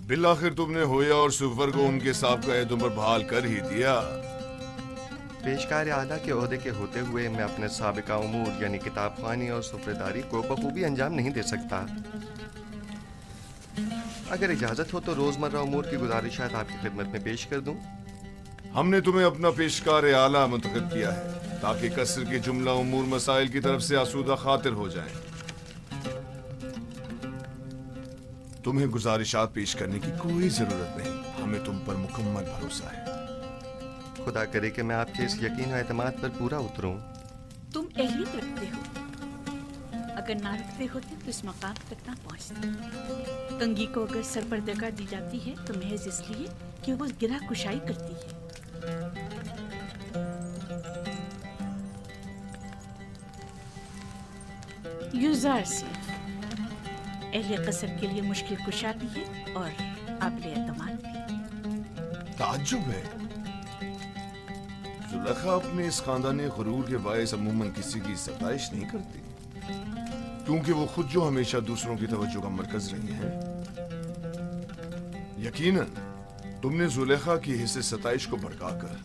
बिलाखिर तुमने होया और सुफर को उनके साबिका अहदों पर बहाल कर ही दिया। पेशकार आला के ओहदे के होते हुए मैं अपने साबिका उमूर यानी किताब ख़वानी और सुफरेदारी को बखूबी अंजाम नहीं दे सकता। अगर इजाज़त हो तो रोज़मर्रा उमूर की गुजारिशात आपकी खिदमत में पेश कर दूं। हमने तुम्हें अपना पेशकार आला मुंतखब किया है ताकि कसर के जुमला उमूर मसाइल की तरफ से आसूदा खातिर हो जाएं। तुम्हें गुजारिशात पेश करने की कोई जरूरत नहीं, हमें तुम पर मुकम्मल भरोसा है। खुदा करे कि मैं आपके इस यकीन और एतमाद पर पूरा उतरूं। तुम अहलियत रखते हो, अगर ना रखते होते तो इस मकाम तक ना पहुंचते। कंगी को अगर सरपर्दगा दी जाती है तो महज इसलिए कि वो गिरा कुशाई करती है। यूज़ारसीफ अहले कसर के लिए मुश्किल कुशा भी है और काबिल एतमाद भी। ताज्जुब है, जुलेखा अपने इस खानदानी गुरूर के बायस अमूमन किसी की सताइश नहीं करती, क्योंकि वो खुद जो हमेशा दूसरों की तवज्जो का मरकज रही हैं। यकीनन तुमने जुलेखा की हिस्से सताइश को भड़काकर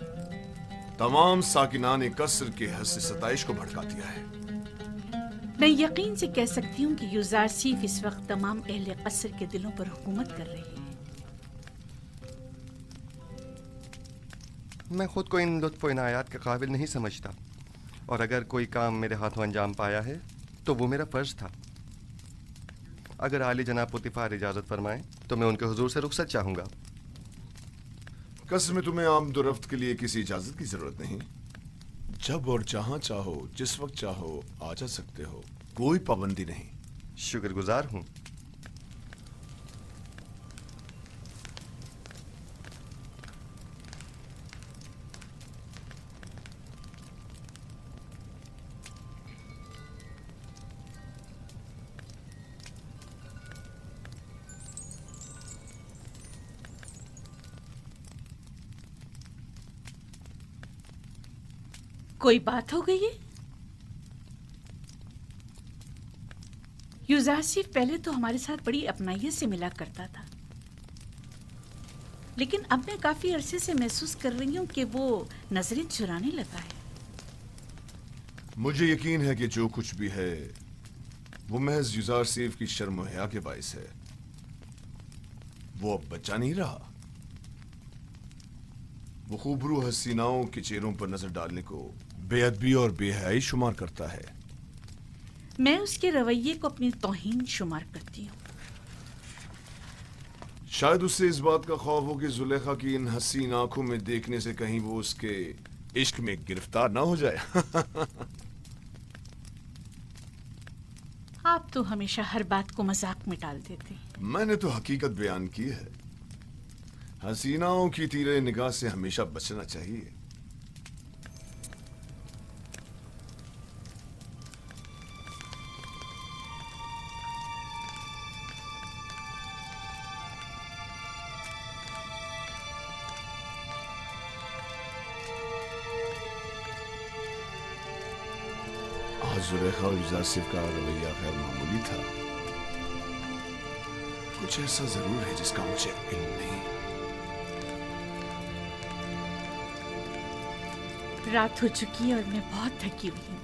तमाम साकिनान कसर के हिस्से सताइश को भड़का दिया है। मैं यकीन से कह सकती हूँ कि यूज़ारसीफ इस वक्त तमाम अहले कसर के दिलों पर हुकूमत कर रही है। मैं खुद को इन लुत्फ़ इनायात के काबिल नहीं समझता, और अगर कोई काम मेरे हाथों अंजाम पाया है तो वो मेरा फ़र्ज़ था। अगर आली जनाब पुतिफ़ार इजाज़त फरमाएं तो मैं उनके हुजूर से रुखसत चाहूँगा। कसर में तुम्हें आमदोरफ्त के लिए किसी इजाजत की जरूरत नहीं। जब और जहां चाहो जिस वक्त चाहो आ जा सकते हो, कोई पाबंदी नहीं। शुक्रगुजार हूँ। कोई बात हो गई है? यूज़ारसीफ पहले तो हमारे साथ बड़ी अपनाइयत से मिला करता था, लेकिन अब मैं काफी अरसे से महसूस कर रही हूँ कि वो नजरें चुराने लगा है। मुझे यकीन है कि जो कुछ भी है वो महज यूज़ारसीफ की शर्म हया के बायस है। वो अब बच्चा नहीं रहा। वो खूबरू हसीनाओं के चेहरों पर नजर डालने को बेअदबी और बेहयाई शुमार करता है। मैं उसके रवैये को अपनी तौहीन शुमार करती हूँ। शायद उससे इस बात का खौफ हो कि जुलेखा की इन हसीन आंखों में देखने से कहीं वो उसके इश्क में गिरफ्तार ना हो जाए। आप तो हमेशा हर बात को मजाक में टाल देते हैं। मैंने तो हकीकत बयान की है। हसीनाओं की तीरे निगाह से हमेशा बचना चाहिए। जुलेखा और यूज़ारसीफ का रवैया गैर मामूली था। कुछ ऐसा जरूर है जिसका मुझे इल्म नहीं। रात हो चुकी है और मैं बहुत थकी हुई हूँ,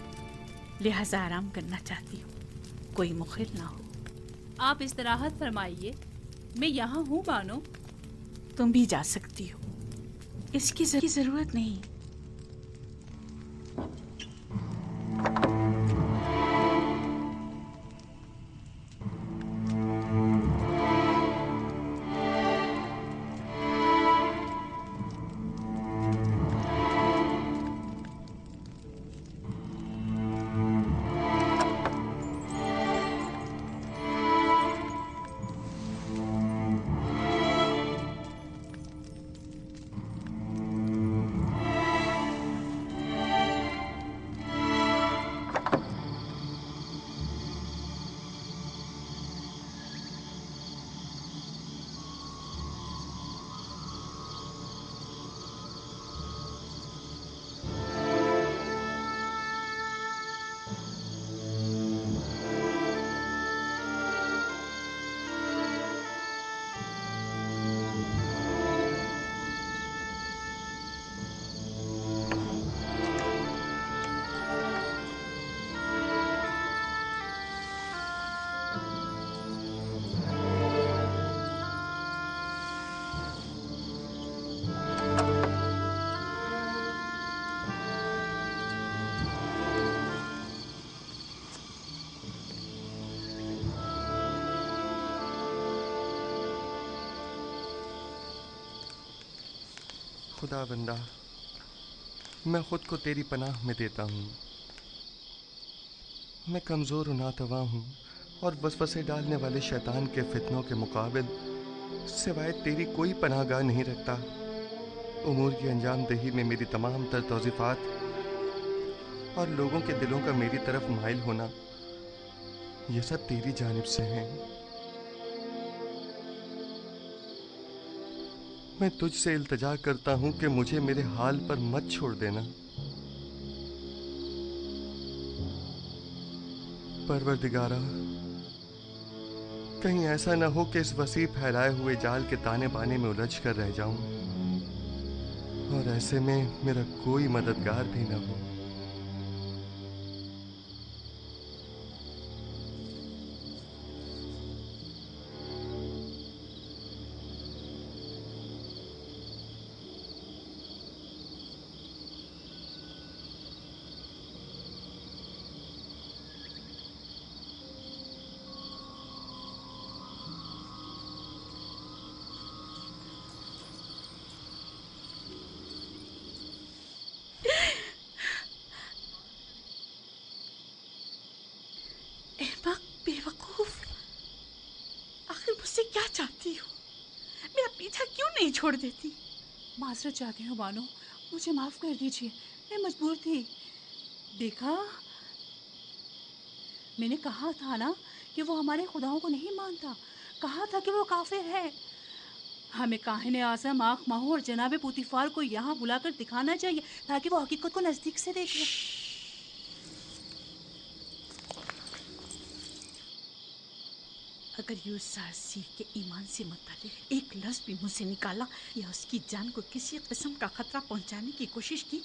लिहाजा आराम करना चाहती हूँ। कोई मुखिल ना हो। आप इस्तराहत फरमाइए, मैं यहाँ हूँ बानो। तुम भी जा सकती हो, इसकी जरूरत नहीं। खुदा बंदा, मैं खुद को तेरी पनाह में देता हूँ। मैं कमज़ोर और नातवा हूँ और वसवसे डालने वाले शैतान के फितनों के मुकाबिल सिवाय तेरी कोई पनाहगाह नहीं रखता। उमूर की अंजाम दही में मेरी तमाम तर तौज़ीफ़ात और लोगों के दिलों का मेरी तरफ माइल होना, ये सब तेरी जानिब से हैं। मैं तुझसे इल्तिजा करता हूँ कि मुझे मेरे हाल पर मत छोड़ देना। परवरदिगारा, कहीं ऐसा न हो कि इस वसी फैलाए हुए जाल के ताने बाने में उलझ कर रह जाऊं और ऐसे में मेरा कोई मददगार भी न हो। अहमक, बेवकूफ, आखिर मुझसे क्या चाहती हो? मेरा पीछा क्यों नहीं छोड़ देती? माजरत चाहती हूँ बानो, मुझे माफ़ कर दीजिए, मैं मजबूर थी। देखा, मैंने कहा था ना कि वो हमारे खुदाओं को नहीं मानता, कहा था कि वो काफिर है। हमें काहिने आज़म आँख माहू और जनाबे पुतीफार को यहाँ बुलाकर दिखाना चाहिए ताकि वो हकीकत को नज़दीक से देख ले। अगर यूसुफ सीख के ईमान से मुतालिक एक लफ्ज़ भी मुंह से निकाला या उसकी जान को किसी किस्म का खतरा पहुंचाने की कोशिश की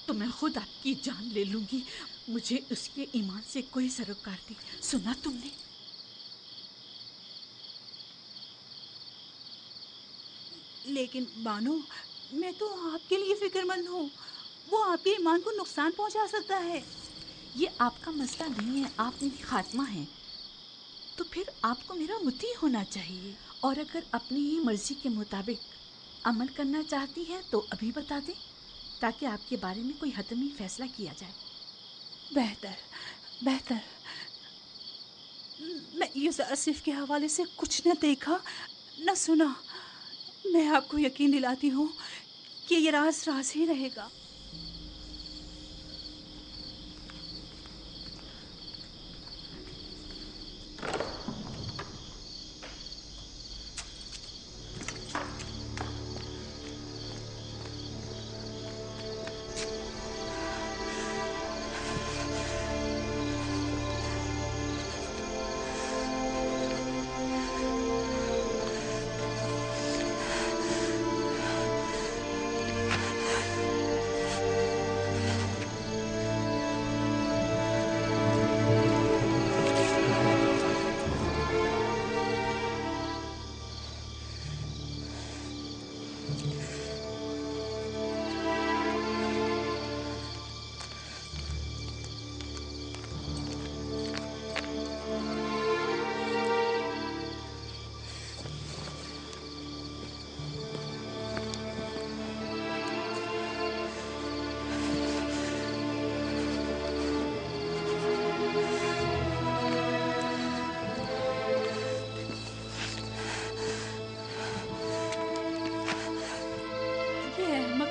तो मैं खुद आपकी जान ले लूंगी। मुझे उसके ईमान से कोई सरोकार नहीं। सुना तुमने? लेकिन बानो, मैं तो आपके लिए फिक्रमंद हूँ, वो आपके ईमान को नुकसान पहुंचा सकता है। ये आपका मसला नहीं है, आप मेरी खात्मा हैं। तो फिर आपको मेरा मुती होना चाहिए, और अगर अपनी ही मर्जी के मुताबिक अमल करना चाहती हैं तो अभी बता दें ताकि आपके बारे में कोई हतमी फैसला किया जाए। बेहतर बेहतर। मैं यूसुफ के हवाले से कुछ न देखा न सुना। मैं आपको यकीन दिलाती हूँ कि ये राज राज ही रहेगा।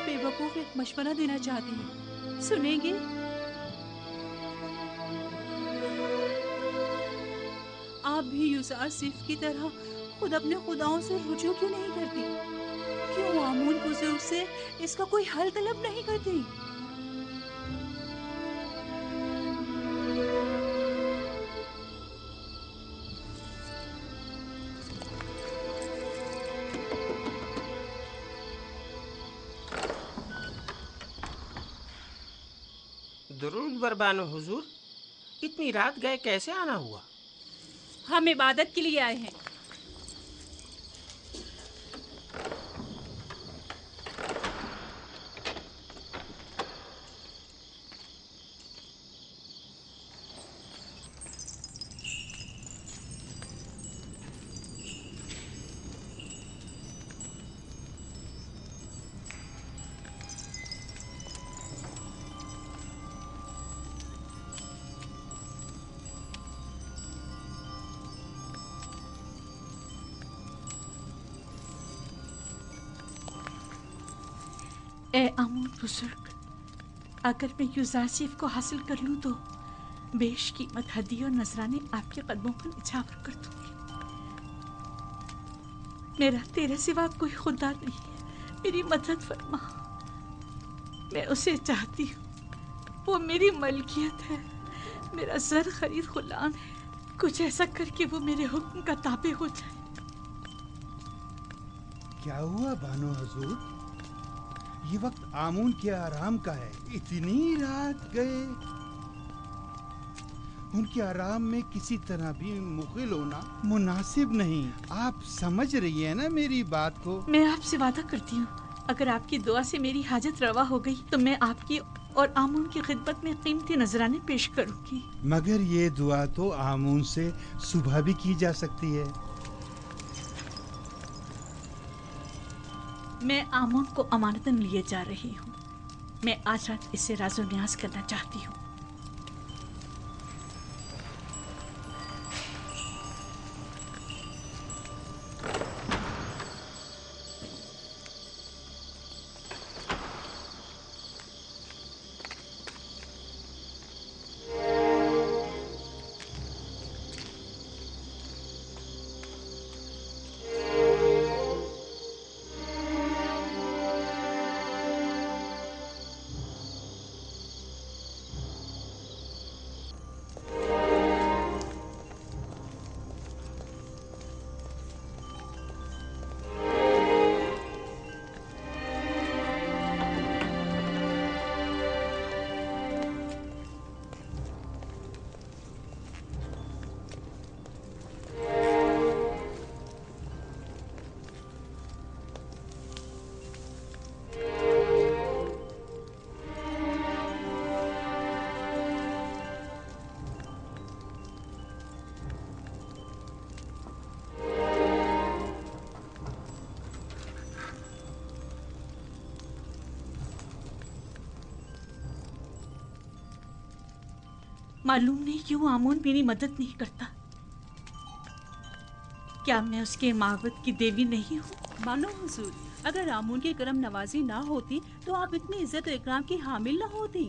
बेवकूफ एक मशवरा देना चाहती है, सुनेंगे? आप भी यूसुफ की तरह खुद अपने खुदाओं से रुजू क्यों नहीं करती? क्यों आमून बुजुर्ग से इसका कोई हल तलब नहीं करती? दुरूद बरबानो हुजूर, इतनी रात गए कैसे आना हुआ? हम इबादत के लिए आए हैं। ए आमून बुजुर्ग, अगर मैं यूजारसिफ को हासिल कर लूं तो बेशकीमत हदी और नजराने आपके कदमों पर निछावर कर दूंगी। मेरा तेरे सिवा कोई खुदा नहीं है, मेरी मदद फरमा। मैं उसे चाहती हूँ, वो मेरी मलकियत है, मेरा ज़र खरीद गुलाम है। कुछ ऐसा करके वो मेरे हुक्म का ताबे हो जाए। क्या हुआ बानो हजूर? ये वक्त आमून के आराम का है, इतनी रात गए। उनके आराम में किसी तरह भी मुखिल होना मुनासिब नहीं। आप समझ रही है ना मेरी बात को? मैं आपसे वादा करती हूँ, अगर आपकी दुआ से मेरी हाजत रवा हो गई तो मैं आपकी और आमून की खिदमत में कीमती नजराने पेश करूंगी। मगर ये दुआ तो आमून से सुबह भी की जा सकती है। मैं आमून को अमानतन लिए जा रही हूँ। मैं आज रात इससे राज़ो न्याज करना चाहती हूँ। मालूम नहीं क्यों आमून मेरी मदद नहीं करता। क्या मैं उसके माबद की देवी नहीं हूँ? मानो हुजूर, अगर आमून की करम नवाजी ना होती तो आप इतनी इज्जत और इकराम की हामिल ना होती।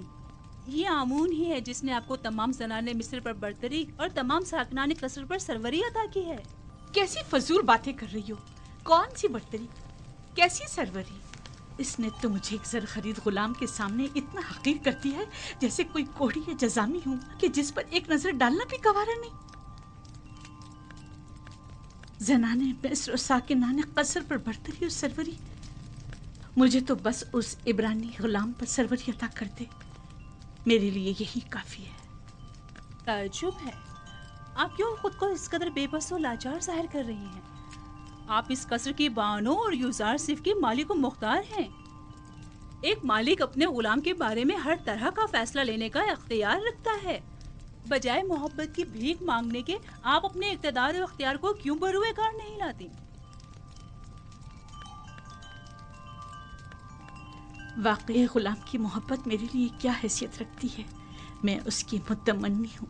ये आमून ही है जिसने आपको तमाम ज़नाने मिस्र पर बरतरी और तमाम साकनाने कसर पर सरवरी अता की है। कैसी फजूल बातें कर रही हो? कौन सी बर्तरी, कैसी सरवरी? इसने तो मुझे एक ज़र खरीद गुलाम के सामने इतना हकीर कर दिया है जैसे कोई कोढ़ी या जजामी हूँ कि जिस पर एक नजर डालना भी गवारा नहीं। जनाने मिस्र और साकिनाने कसर पर बरतरी और सरवरी, मुझे तो बस उस इब्रानी गुलाम पर सरवरी अता कर दे, मेरे लिए यही काफी है। ताज्जुब है, आप क्यों खुद को इस कदर बेबस और लाचार जाहिर कर रही हैं? आप इस कसर की बानो और यूजार सिफ के मालिक और मुख्तार हैं। एक मालिक अपने गुलाम के बारे में हर तरह का फैसला लेने का इख्तियार रखता है। बजाय मोहब्बत की भीख मांगने के आप अपने इख्तियार और इख्तियार को क्यों बरूए कार नहीं लाती? वाकई गुलाम की मोहब्बत मेरे लिए क्या हैसियत रखती है? मैं उसकी मुतमन्नी हूँ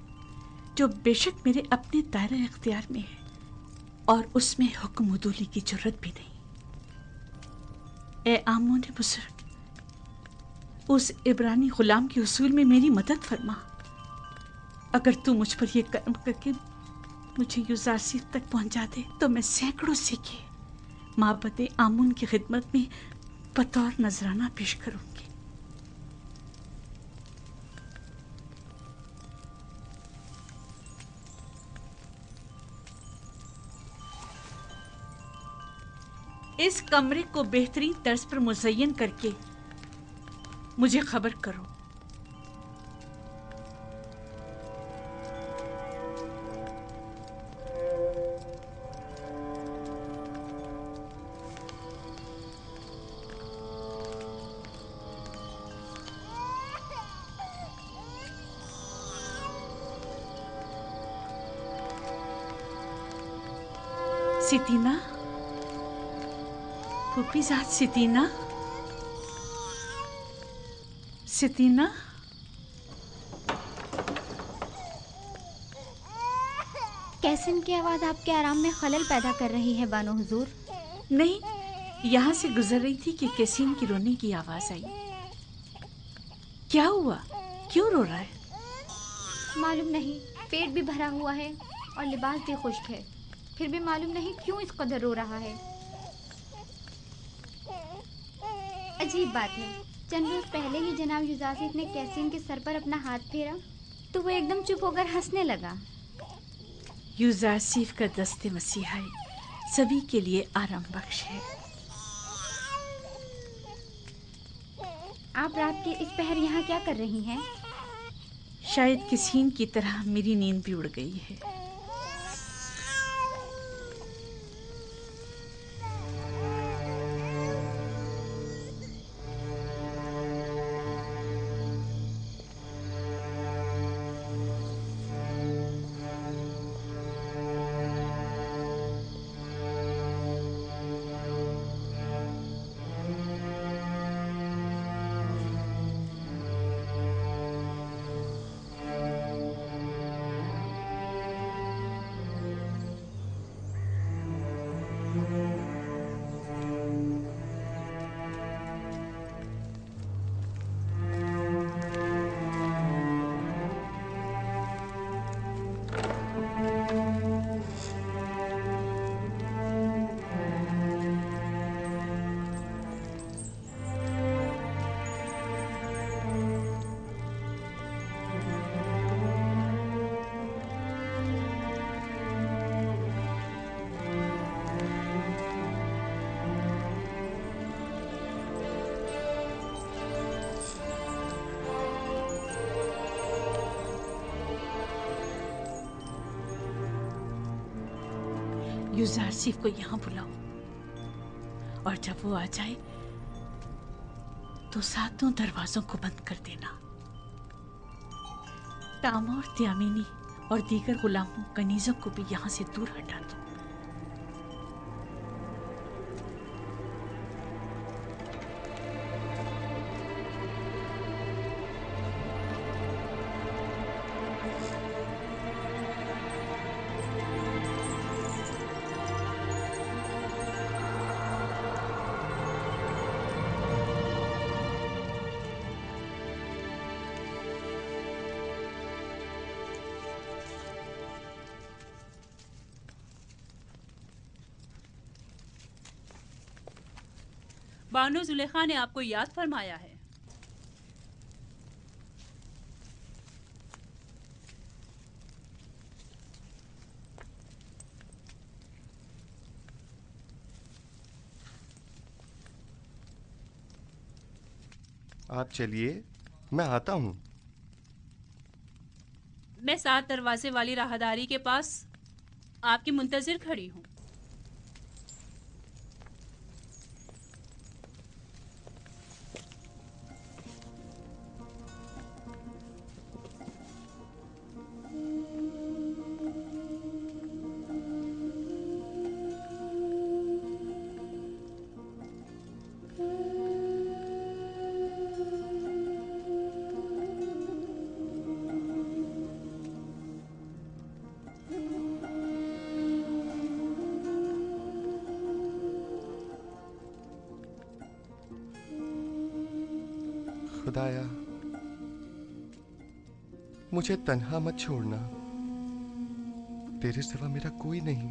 जो बेशक मेरे अपने दायरे इख्तियार में है और उसमें हुक्म उदूली की जरूरत भी नहीं। ए आमून बुजुर्ग, उस इब्रानी गुलाम के उसूल में मेरी मदद फरमा। अगर तू मुझ पर यह कर्म करके मुझे यूजारसिफ तक पहुंचा दे तो मैं सैकड़ों सिक्के माबद आमून की खिदमत में बतौर नजराना पेश करूंगी। इस कमरे को बेहतरीन तर्ज पर मुज़य्यन करके मुझे खबर करो। सितीना, फूफीजाद सितीना, सितीना, कैसन की आवाज़ आपके आराम में खलल पैदा कर रही है बानो हुजूर? नहीं, यहाँ से गुजर रही थी कि कैसीन की रोने की आवाज आई। क्या हुआ? क्यों रो रहा है? मालूम नहीं, पेट भी भरा हुआ है और लिबास भी खुश्क है, फिर भी मालूम नहीं क्यों इस कदर रो रहा है। अजीब बात है, चंद रोज पहले ही जनाब युजासिफ ने कैसीन के सर पर अपना हाथ फेरा तो वो एकदम चुप होकर हंसने लगा। युजासिफ का दस्ते मसीहाई सभी के लिए आराम बख्श है। आप रात के इस पहर यहाँ क्या कर रही हैं? शायद किसीन की तरह मेरी नींद भी उड़ गई है। युजासिफ को यहाँ बुलाओ और जब वो आ जाए तो सातों दरवाजों को बंद कर देना। तामा और त्यामिनी और दीगर गुलामों कनीजों को भी यहाँ से दूर हटा दो। बानो जुलेखा ने आपको याद फरमाया है। आप चलिए, मैं आता हूँ। मैं 7 दरवाजे वाली राहदारी के पास आपकी मुंतजिर खड़ी हूँ। खुदाया, मुझे तन्हा मत छोड़ना, तेरे सिवा मेरा कोई नहीं।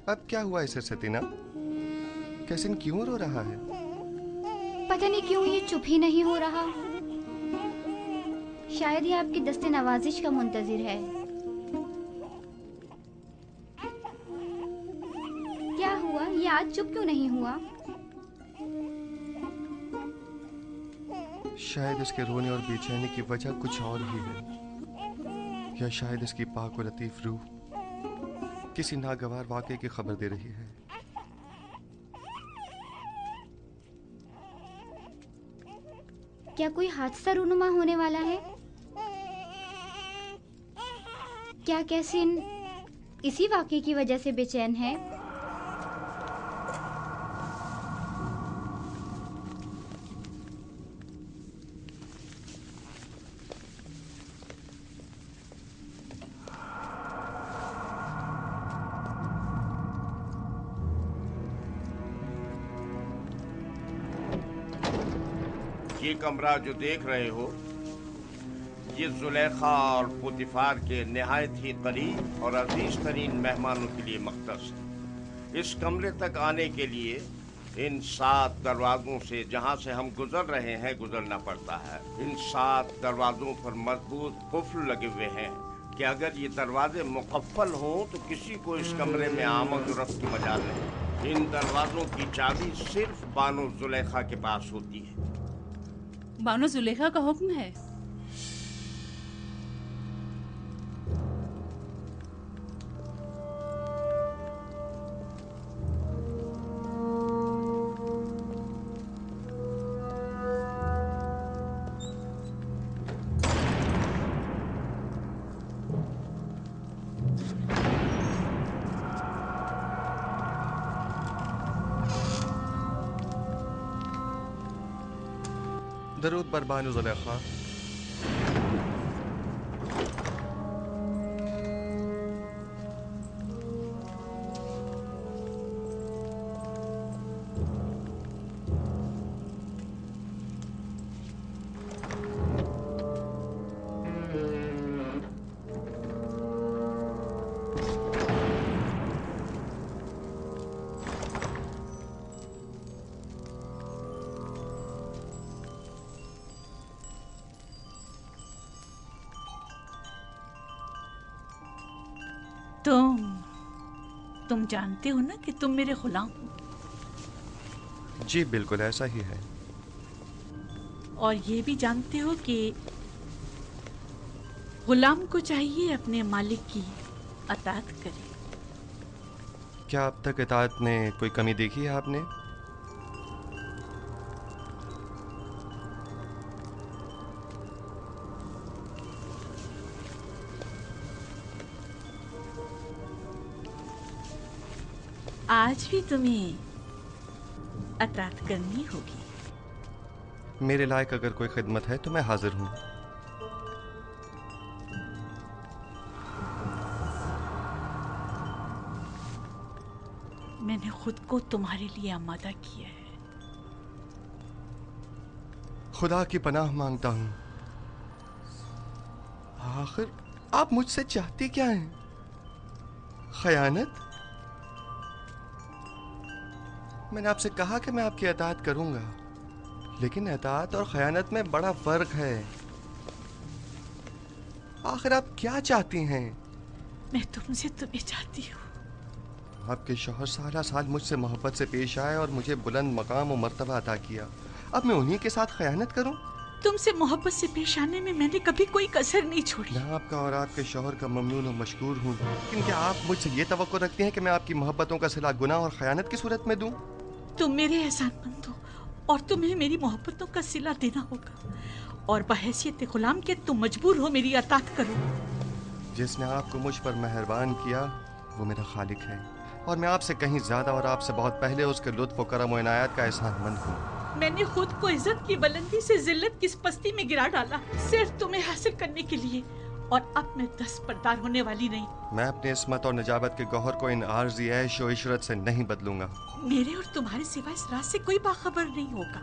अब क्या हुआ इसे सतीना? कैसिन क्यों रो रहा है? पता नहीं क्यों ये चुप ही नहीं हो रहा। शायद ये आपकी दस्ते नवाजिश का मुंतजिर है। क्या हुआ? ये आज चुप क्यों नहीं हुआ? शायद इसके रोने और बेचैनी की वजह कुछ और ही है, या शायद इसकी पाक और लतीफ रूह किसी नागवार वाक़े की खबर दे रही है। क्या कोई हादसा रूनुमा होने वाला है? क्या कैसिन इसी वाक़े की वजह से बेचैन है? ये कमरा जो देख रहे हो, ये जुलेखा और पुतिफार के निहायत ही करीब और अजीज तरीन मेहमानों के लिए मख्तस है। इस कमरे तक आने के लिए इन 7 दरवाजों से, जहाँ से हम गुजर रहे हैं, गुजरना पड़ता है। इन 7 दरवाजों पर मजबूत कुफ्ल लगे हुए हैं कि अगर ये दरवाजे मुकफ्फल हों तो किसी को इस कमरे में आमद और रफ्त की मजाल नहीं। इन दरवाजों की चाबी सिर्फ बानो जुलेखा के पास होती है। बानो जुलेखा का हुक्म है। दरूद बर बानो जुलेखा। तुम जानते हो ना कि तुम मेरे गुलाम हो। जी बिल्कुल ऐसा ही है। और ये भी जानते हो कि गुलाम को चाहिए अपने मालिक की अताअत करे। क्या अब तक इताअत में कोई कमी देखी है आपने? आज भी तुम्हें अताअत करनी होगी। मेरे लायक अगर कोई खिदमत है तो मैं हाजिर हूं। मैंने खुद को तुम्हारे लिए आमादा किया है। खुदा की पनाह मांगता हूं। आखिर आप मुझसे चाहती क्या हैं? खयानत? मैंने आपसे कहा कि मैं आपकी अताअत करूंगा, लेकिन अताअत और खयानत में बड़ा फर्क है। आखिर आप क्या चाहती हैं? मैं तुमसे तुम्हें चाहती हूँ। आपके शौहर सारा साल मुझसे मोहब्बत से पेश आए और मुझे बुलंद मकाम और मर्तबा अता किया। अब मैं उन्हीं के साथ खयानत करूं? तुमसे मोहब्बत से पेश आने में मैंने कभी कोई कसर नहीं छोड़ी। मैं आपका और आपके शौहर का ममनून और मशकूर हूँ, लेकिन क्या आप मुझसे ये तवक्को रखती हैं कि मैं आपकी मोहब्बतों का सिला गुनाह और खयानत की सूरत में दूं? तुम मेरे एहसानमंद हो और तुम्हें मेरी मोहब्बतों का सिला देना होगा, और बहैसियत गुलाम के तुम मजबूर हो मेरी अताअत करो। जिसने आपको मुझ पर मेहरबान किया वो मेरा खालिक है, और मैं आपसे कहीं ज्यादा और आपसे बहुत पहले उसके लुत्फ और करम और इनायत का एहसानमंद हूँ। मैंने खुद को इज्जत की बुलंदी से जिल्लत की पस्ती में गिरा डाला सिर्फ तुम्हें हासिल करने के लिए, और अब मैं दस्तबरदार होने वाली नहीं। मैं अपनी इस्मत और नजाबत के गौहर को इन आर्जी ऐश और इशरत से नहीं बदलूंगा। मेरे और तुम्हारे सिवा इस राज से कोई बाखबर नहीं होगा।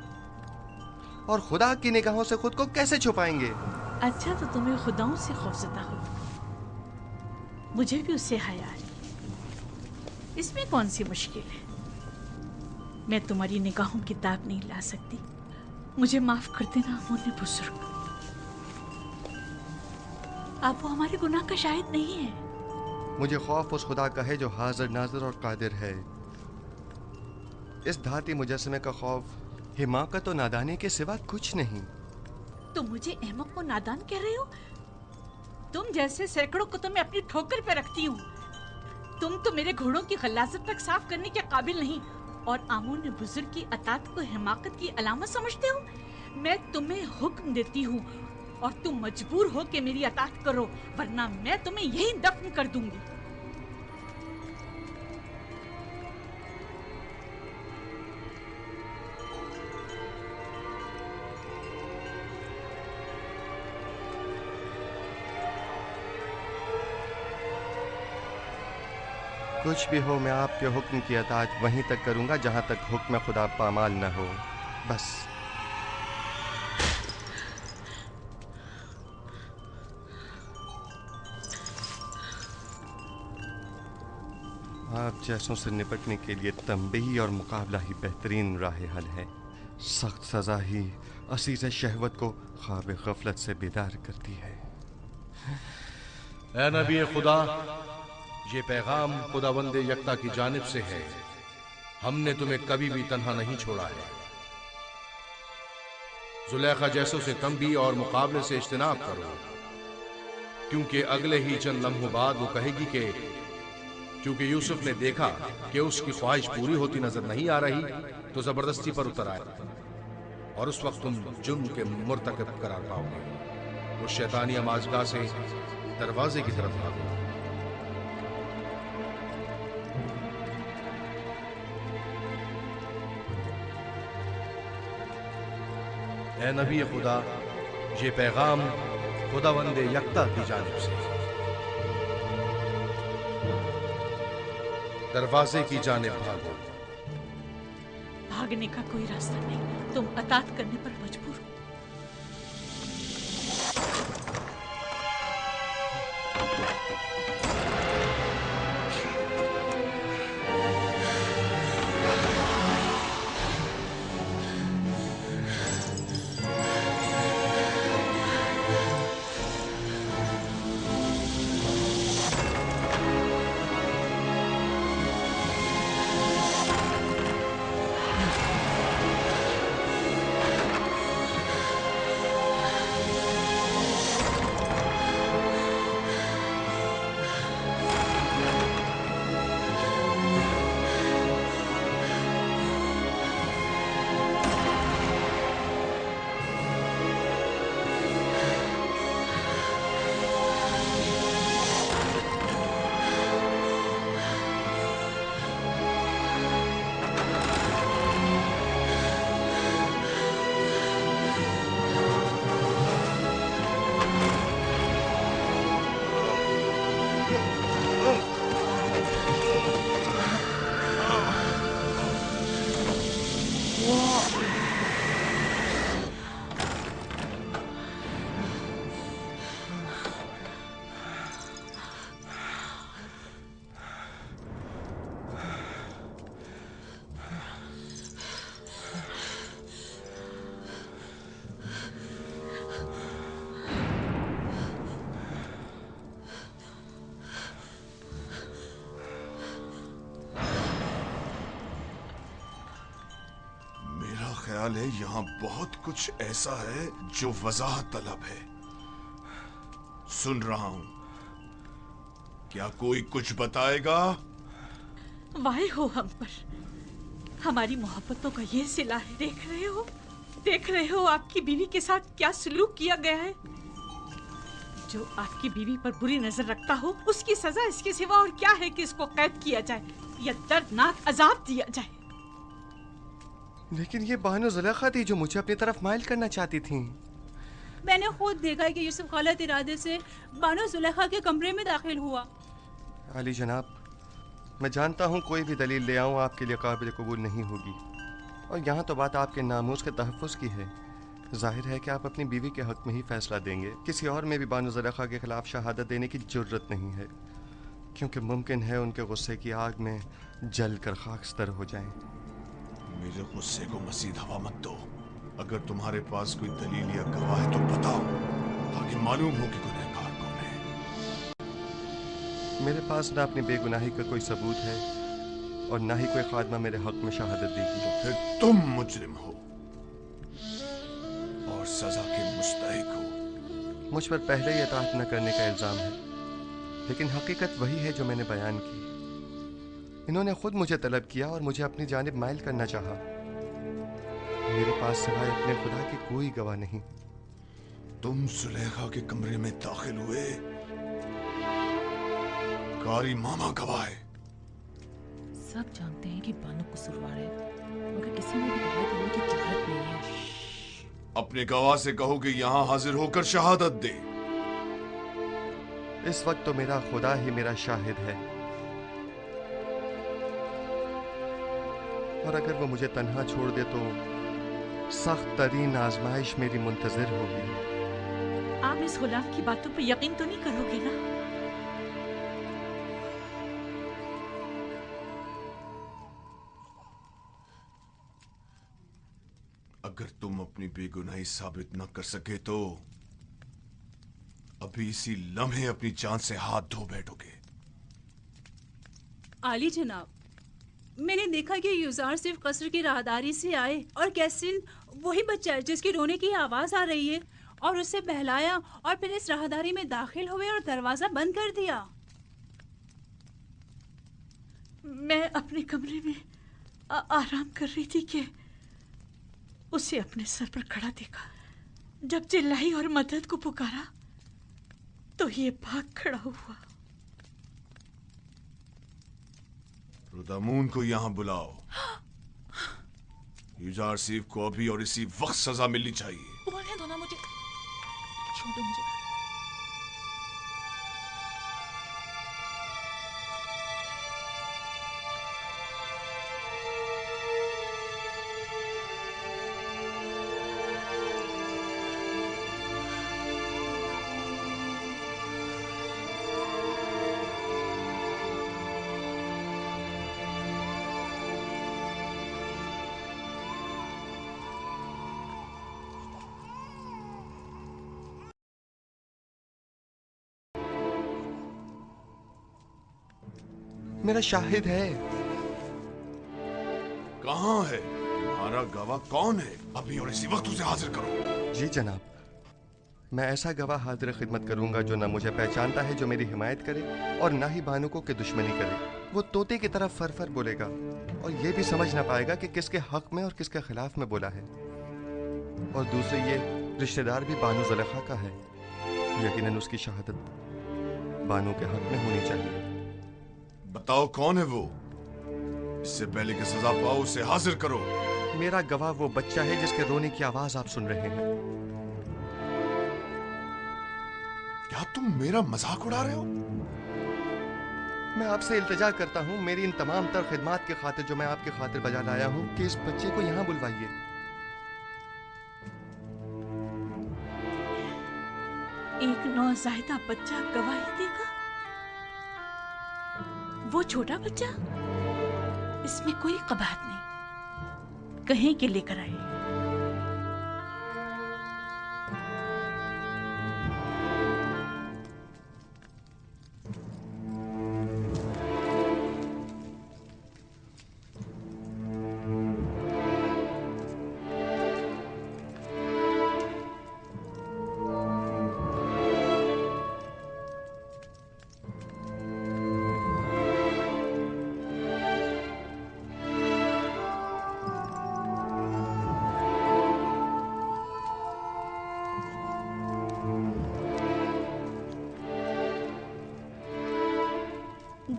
और खुदा की निगाहों से खुद को कैसे छुपाएंगे? अच्छा तो तुम्हें खुदाओं से खौफजदा हो, मुझे भी उससे हया है। इसमें कौन सी मुश्किल है? मैं तुम्हारी निगाहों की दाग नहीं ला सकती। मुझे माफ कर देना अमूने बुजुर्ग। आप वो हमारे गुनाह का शाहिद नहीं है। मुझे खौफ उस खुदा का है जो हाजिर नाजिर और कादिर है। इस धाती मुजस्समे का खौफ हिमाकत और नादानी के सिवा कुछ नहीं। तुम मुझे अहमक और नादान कह रहे हो? तुम जैसे सैकड़ों को तो मैं अपनी ठोकर पे रखती हूँ। तुम तो मेरे घोड़ों की गलाजत तक साफ करने के काबिल नहीं, और आमून बुजुर्ग की अताअत को हिमाकत की अलामत समझते हो? मैं तुम्हें हुक्म देती हूँ और तुम मजबूर हो कि मेरी अताअत करो, वरना मैं तुम्हें यहीं दफन कर दूंगी। कुछ भी हो, मैं आपके हुक्म की अताअत वहीं तक करूंगा जहां तक हुक्म खुदा पामाल न हो। बस आप जैसों से निपटने के लिए तंबीही और मुकाबला ही बेहतरीन राह हल है। सख्त सजा ही असीज़ शहवत को ख्वाब गफलत से बेदार करती है। ऐ नबी खुदा, ये पैगाम खुदावंद यकता की जानिब से है। हमने तुम्हें कभी भी तन्हा नहीं छोड़ा है। जुलेखा जैसों से तंबी और मुकाबले से इज्तनाब करो, क्योंकि अगले ही चंद लम्हों बाद वो कहेगी कि क्योंकि यूसुफ ने देखा कि उसकी ख्वाहिश पूरी होती नजर नहीं आ रही, तो जबरदस्ती पर उतर आए और उस वक्त तुम जुर्म के मुर्तकब करार पाओगे। उस शैतानी अमाजगाह से दरवाजे की तरफ भागो। ऐ नबी खुदा, ये पैगाम खुदावंद यकता की जानिब से है। दरवाजे की जानिब भागो। भागने का कोई रास्ता नहीं, तुम अतात करने पर मजबूर हो। ख्याल है यहाँ बहुत कुछ ऐसा है जो वजाहत तलब है। सुन रहा हूं, क्या कोई कुछ बताएगा? वाहे हो हम पर, हमारी मोहब्बतों का ये सिला है। देख रहे हो आपकी बीवी के साथ क्या सलूक किया गया है। जो आपकी बीवी पर बुरी नजर रखता हो, उसकी सजा इसके सिवा और क्या है कि इसको कैद किया जाए या दर्दनाक अजाब दिया जाए। लेकिन ये बानो जुलेखा थी जो मुझे अपनी तरफ माइल करना चाहती थी। मैंने खुद देखा कि यूसुफ गलत इरादे से बानो जुलेखा के कमरे में दाखिल हुआ। अली जनाब, मैं जानता हूँ कोई भी दलील ले आऊँ आपके लिए काबिल कबूल नहीं होगी, और यहाँ तो बात आपके नामूस के तहफ़्फ़ुज़ की है। जाहिर है कि आप अपनी बीवी के हक़ में ही फैसला देंगे। किसी और में भी बानो जुलेखा के खिलाफ शहादत देने की जुर्रत नहीं है, क्योंकि मुमकिन है उनके गुस्से की आग में जल कर खाकस्तर हो जाएं। मेरे गुस्से को मज़ीद हवा मत दो। अगर तुम्हारे पास कोई दलील या गवाह है तो बताओ, ताकि मालूम हो कि गुनहगार कौन है। मेरे पास ना अपनी बेगुनाही का कोई सबूत है और ना ही कोई खादमा मेरे हक में शहादत देगी। तो फिर तुम मुजरिम हो और सजा के मुस्तहिक हो। मुझ पर पहले ही इताअत न करने का इल्ज़ाम है, लेकिन हकीकत वही है जो मैंने बयान की। इन्होंने खुद मुझे तलब किया और मुझे अपनी जानिब माइल करना चाहा। मेरे पास सिवाय अपने खुदा के कोई गवाह नहीं। तुम जुलेखा के कमरे में दाखिल हुए, कारी मामा गवाह है। सब जानते हैं कि बानो कसूरवार है, मगर किसी ने भी गवाही देने की जुर्रत नहीं है। अपने गवाह से कहो कि यहाँ हाजिर होकर शहादत दे। इस वक्त तो मेरा खुदा ही मेरा शाहिद है, और अगर वो मुझे तन्हा छोड़ दे तो सख्त तरीन आजमाइश मेरी मुंतजर होगी। आप इस गुलाम की बातों पर यकीन तो नहीं करोगे ना? अगर तुम अपनी बेगुनाही साबित न कर सके तो अभी इसी लम्हे अपनी जान से हाथ धो बैठोगे। आली जनाब, मैंने देखा कि युजार सिर्फ कसर की राहदारी से आए और कैसिन वही बच्चा है जिसकी रोने की आवाज आ रही है, और उसे बहलाया और फिर इस राहदारी में दाखिल हुए और दरवाजा बंद कर दिया। मैं अपने कमरे में आराम कर रही थी कि उसे अपने सर पर खड़ा देखा। जब चिल्लाई और मदद को पुकारा तो ये भाग खड़ा हुआ। रुदामून को यहाँ बुलाओ। युजार सीफ को अभी और इसी वक्त सजा मिलनी चाहिए। बोलने दो ना मुझे, छोड़ो मुझे। मेरा शाहिद है। कहाँ है तुम्हारा गवाह? कौन है? अभी और इसी वक्त उसे हाजिर करो। जी जनाब, मैं ऐसा गवाह हाजिर खिदमत करूंगा जो न मुझे पहचानता है, जो मेरी हिमायत करे, और ना ही बानुको की दुश्मनी करे। वो तोते की तरफ फर फर बोलेगा और ये भी समझ ना पाएगा कि किसके हक में और किसके खिलाफ में बोला है। और दूसरे ये रिश्तेदार भी बानो ज़ुलेखा का है। यकीनन उसकी शहादत बानो के हक में होनी चाहिए। बताओ कौन है वो? इससे पहले कि सजा पाओ उसे हाजिर करो। मेरा गवाह वो बच्चा है जिसके रोने की आवाज आप सुन रहे हैं। क्या तुम मेरा मजाक उड़ा रहे हो? मैं आपसे इल्तिजा करता हूँ, मेरी इन तमाम तर खिदमात की खातिर जो मैं आपकी खातिर बजा लाया हूँ, कि इस बच्चे को यहाँ बुलवाइए। एक नौज़ायदा बच्चा गवाही देगा? वो छोटा बच्चा? इसमें कोई कबाहत नहीं, कहें कि लेकर आए।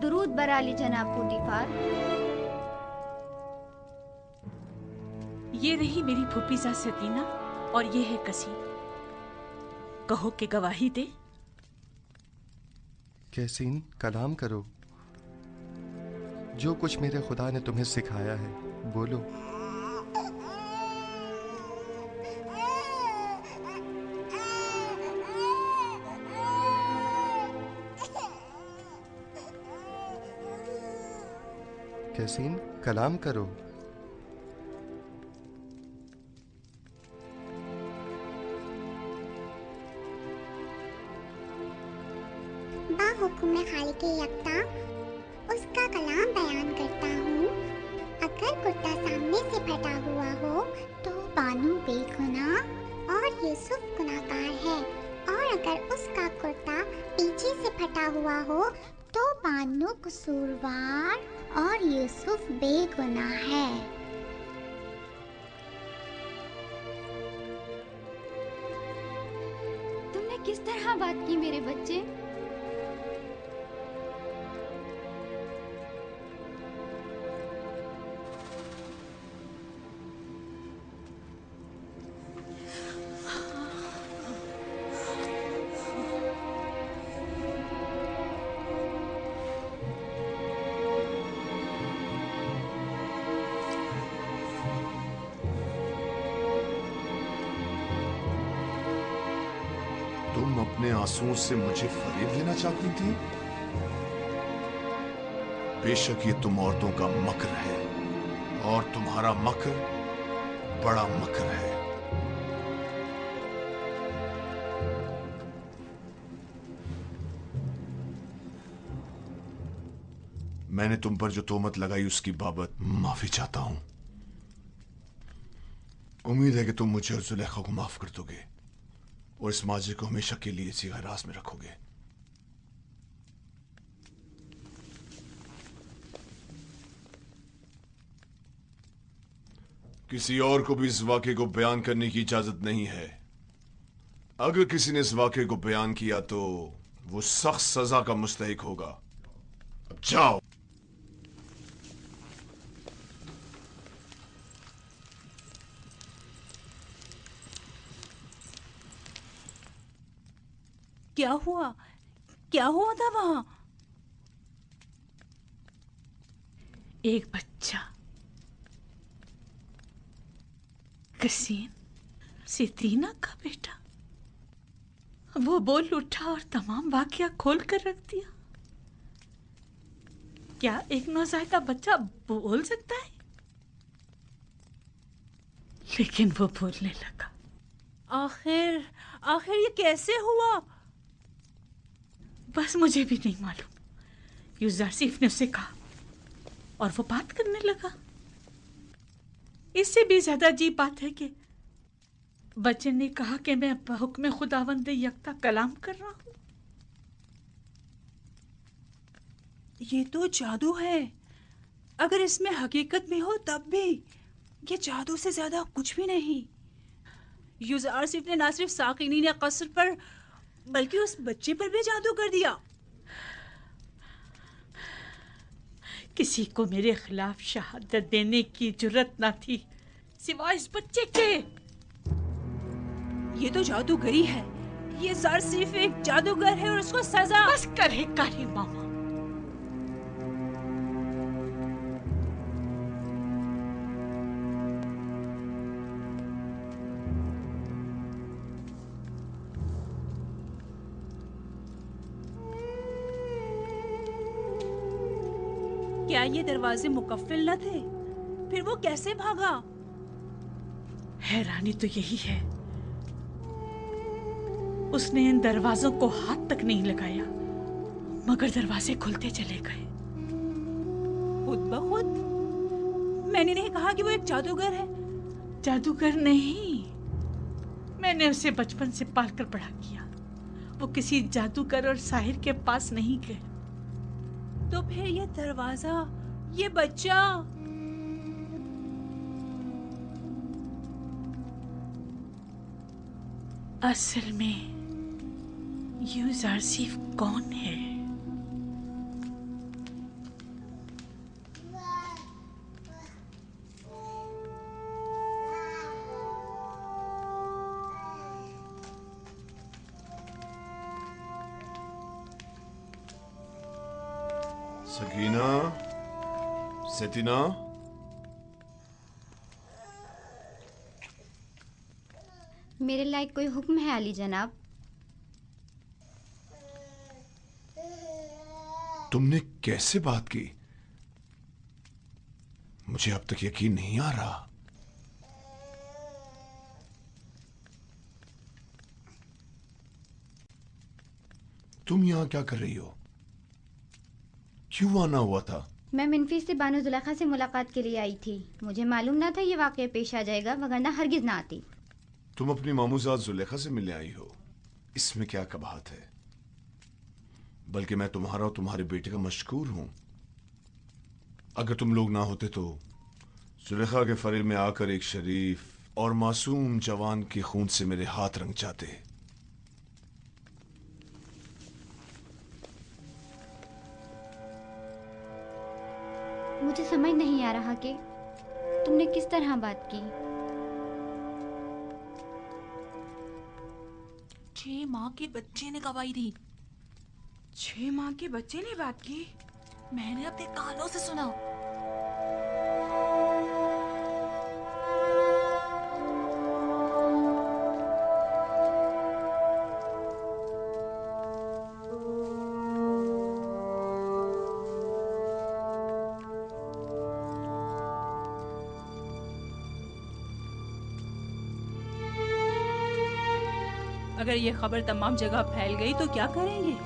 दुरूद बराली जनाब पुटीफार। ये रही मेरी फूफीजा सकीना और ये है कसीम। कहो कि गवाही दे। कैसीन, कलाम करो। जो कुछ मेरे खुदा ने तुम्हें सिखाया है बोलो। कैसीन, कलाम करो। बाहुकुम खालिक यकता उसका कलाम बयान करता हूँ। अगर कुर्ता सामने से फटा हुआ हो तो बानू बेगुनाह और यूसुफ गुनाहगार है, और अगर उसका कुर्ता पीछे से फटा हुआ हो तो बानू कसूरवार और यूसुफ बेगुनाह है। तुमने किस तरह बात की मेरे बच्चे? तुम अपने आंसुओं से मुझे फरेब लेना चाहती थी? बेशक ये तुम औरतों का मकर है, और तुम्हारा मकर बड़ा मकर है। मैंने तुम पर जो तोहमत लगाई उसकी बाबत माफी चाहता हूं। उम्मीद है कि तुम मुझे और जुलेखा को माफ कर दोगे और इस माजरे को हमेशा के लिए इसी हिरासत में रखोगे। किसी और को भी इस वाक़े को बयान करने की इजाजत नहीं है। अगर किसी ने इस वाक़े को बयान किया तो वो सख्त सजा का मुस्तहिक होगा। अब जाओ। क्या हुआ? क्या हुआ था वहां? एक बच्चा कसीन सितीना का बेटा, वो बोल उठा और तमाम वाकया खोल कर रख दिया। क्या एक नौज़ायदा बच्चा बोल सकता है? लेकिन वो बोलने लगा। आखिर आखिर ये कैसे हुआ? बस मुझे भी नहीं मालूम। यूजारसीफ ने उसे कहा और वो बात करने लगा। इससे भी ज्यादा अजीब बात है कि बच्चे ने कहा कि मैं हुक्म खुदावंद यकता कलाम कर रहा हूं। ये तो जादू है। अगर इसमें हकीकत में हो तब भी ये जादू से ज्यादा कुछ भी नहीं। यूजारसीफ ने ना सिर्फ साकिनी ने कसर पर बल्कि उस बच्चे पर भी जादू कर दिया। किसी को मेरे खिलाफ शहादत देने की जुर्रत ना थी सिवाय इस बच्चे के। ये तो जादूगरी है। ये ज़ारसीफ एक जादूगर है और उसको सजा। बस करे कारी मामा। क्या ये दरवाजे मुकफ्फिल न थे? फिर वो कैसे भागा? हैरानी तो यही है, उसने इन दरवाजों को हाथ तक नहीं लगाया मगर दरवाजे खुलते चले गए खुद ब खुद। मैंने नहीं कहा कि वो एक जादूगर है। जादूगर नहीं, मैंने उसे बचपन से पालकर बड़ा किया। वो किसी जादूगर और साहिर के पास नहीं गए। तो फिर ये दरवाजा, ये बच्चा, असल में यूजारसीफ कौन है? सकीना, सेतिना, मेरे लायक कोई हुक्म है अली जनाब? तुमने कैसे बात की? मुझे अब तक यकीन नहीं आ रहा। तुम यहां क्या कर रही हो? क्यों आना हुआ था? मैं मिनफी से बानो जुलेखा से मुलाकात के लिए आई थी। मुझे मालूम ना था ये वाकया पेश आ जाएगा, वगरना हरगिज ना आती। तुम अपनी मामूजात जुलेखा से मिलने आई हो, इसमें क्या कबाहत है? बल्कि मैं तुम्हारा और तुम्हारे बेटे का मशकूर हूं। अगर तुम लोग ना होते तो जुलेखा के फरेब में आकर एक शरीफ और मासूम जवान के खून से मेरे हाथ रंग जाते। मुझे समझ नहीं आ रहा कि तुमने किस तरह बात की। 6 माह के बच्चे ने गवाही दी। 6 माह के बच्चे ने बात की? मैंने अपने कानों से सुना। अगर ये खबर तमाम जगह फैल गई तो क्या करेंगे?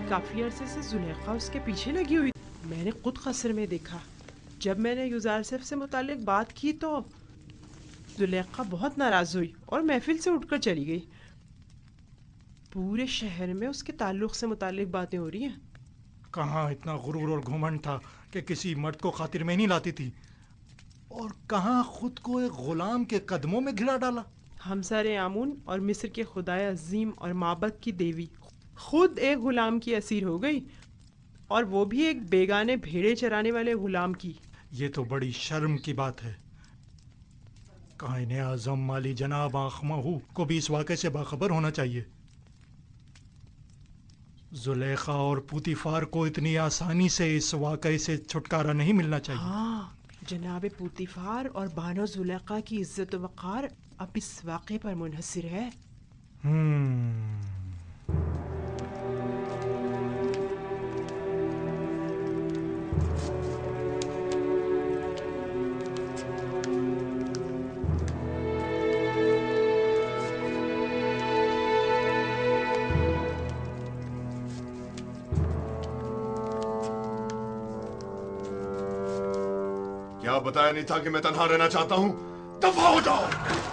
काफी अरसे से जुलेखा उसके पीछे लगी हुई। मैंने खुद कस्र में देखा। जब मैंने यूजारसिफ से मुतालिक बात की तो जुलेखा बहुत नाराज हुई और महफिल से उठकर चली गई। पूरे शहर में उसके ताल्लुक से मुतालिक बातें हो रही हैं। कहाँ इतना गुरूर और घुमंड था कि किसी मर्द को खातिर में नहीं लाती थी, और कहाँ खुद को एक गुलाम के कदमों में घिरा डाला। हमसारे आमून और मिस्र के खुदाए अजीम और माबद की देवी खुद एक गुलाम की असीर हो गई, और वो भी एक बेगाने भेड़े चराने वाले गुलाम की। ये तो बड़ी शर्म की बात है। कायने आज़म माली जनाब आखमहू को भी इस वाक़े से बाखबर होना चाहिए। जुलेखा और पुतीफार को इतनी आसानी से इस वाक़े से छुटकारा नहीं मिलना चाहिए। हाँ, जनाब पुतीफार और बानो जुलेखा की इज्जत व वक़ार अब इस वाक़े पर मुनहसिर है। क्या बताया नहीं था कि मैं तन्हा रहना चाहता हूं? दफा हो जाओ।